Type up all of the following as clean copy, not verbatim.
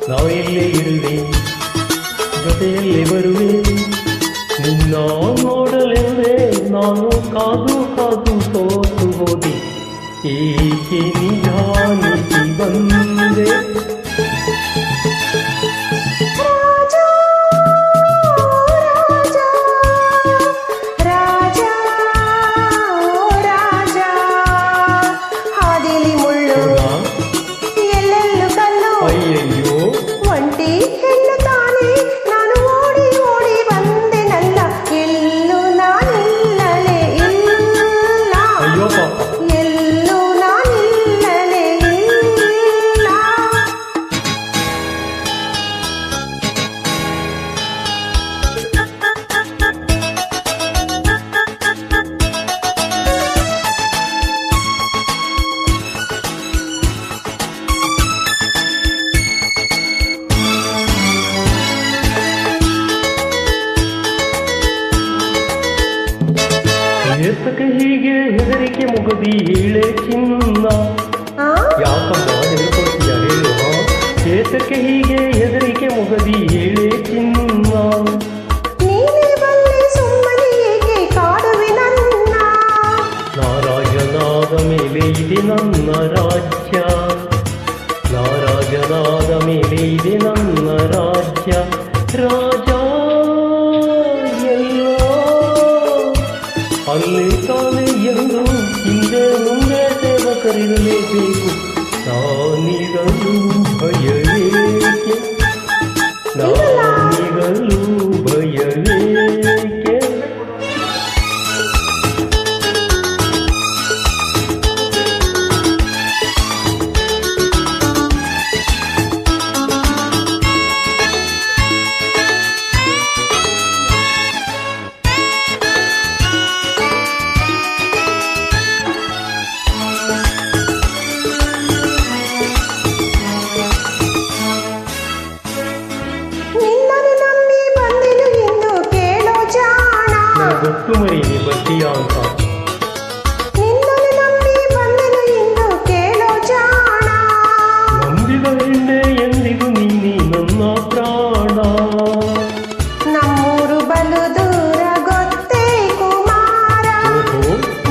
ನಾವೆಲ್ಲೇ ಇರುವೆ ಜೊತೆಯಲ್ಲಿ ಬರುವೆ ನಿನ್ನ ನೋಡಲೆಂದೇ ನಾನು ಕಾದು ಕಾದು ಸೋತು ಹೋದೆ ಏಕೆ ನಿಧಾನಿಸಿ ಬಂದೆ ಅಯ್ಯಯ್ಯೋ ಒಂಟಿ ಹೆಣ್ಣು ತಾನೆ ನಾನು ಓಡಿ ಓಡಿ ಬಂದೆನಲ್ಲ ಎಲ್ಲೂ ನಾನಿಲ್ಲಲೇ ಇಲ್ಲ ಅಯ್ಯೋ ಪಾಪ ಎಲ್ಲೂ ನಾನಿಲ್ಲಲೇ ಇಲ್ಲ ಏತಕ್ಕೆ ಹೀಗೆ ಹೆದರಿಕೆ ಮುಗದಿ ಹೇಳೆ ಚಿನ್ನ ಯಾಕಮ್ಮ ಹೆದರ್ಕೊಳ್ತೀಯ ಹೇಳು ಏತಕ್ಕೆ ಹೀಗೆ ಹೆದರಿಕೆ ಮುಗದಿ ಹೇಳೆ ಚಿನ್ನ ನೀನೇ ಬಲ್ಲೆ ಸುಮ್ಮನೆ ಏಕೆ ಕಾಡುವೆ ನನ್ನ ನಾರಾಜನಾದ ಮೇಲೆ ಇದೆ ನನ್ನ ರಾಜ್ಯ ನಾರಾಜನಾದ ಮೇಲೆ ಇದೆ ನನ್ನ ರಾಜ್ಯ ರಾಜ ಅಲ್ಲಿ ತಾನೆ ಎಂದು ಹಿಂದೆ ಮುಂದೆ ಸೇವಕರಿರಲೇಬೇಕು ನಾನಿರಲು ಭಯವೇಕೆ ನಾನಿರಲು ಭಯವೇಕೆ ಗೊತ್ತು ಮರಿ ನೀ ಬರ್ತೀಯ ಅಂತ ನಿನ್ನನ್ನು ನಂಬಿ ಬಂದೆನು ಇಂದು ಕೇಳೋ ಜಾಣ ನಂಬಿದ ಹಿಂದೆ ಎಂದಿಗೂ ನೀನಿ ನನ್ನ ಪ್ರಾಣ ನಮ್ಮೂರು ಬಲು ದೂರ ಗೊತ್ತೇ ಕುಮಾರ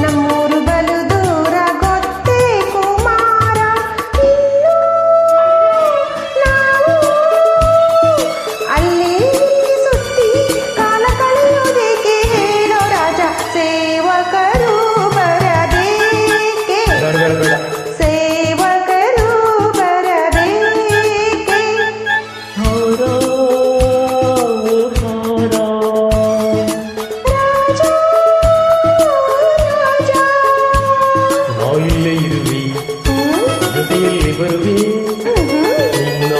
ನಮ್ಮೂರು ಬಲು ದೂರ ಗೊತ್ತೇ ಕುಮಾರ ಇನ್ನು ನಾವು ಅಲ್ಲಿ ಸುತ್ತಿ ಕಾಲ ಕಳೆಯೋದೇಕೆ ಹೇಳೋ ರಾಜ ಸೇವಕರು ಬರಬೇಕೆ ಸೇವಕರು ಬರಬೇಕೆ ರಾಜ ರಾಜ ನಾವಿಲ್ಲೇ ಇರುವೆ ಜೊತೆಯಲ್ಲಿ ಬರುವೆ ನಿನ್ನ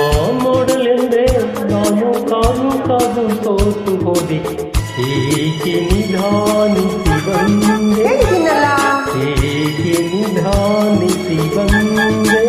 ನೋಡಲೆಂದೇ ನಾನು ಕಾದು ಕಾದು ಸೋತು ಹೋದೆ ಏಕೆ ನಿಧಾನಿಸಿ ಬಂದೆ ಹೇಳಿದ್ದೀನಲ್ಲ ಏಕೆ ನಿಧಾನಿಸಿ ಬಂದೆ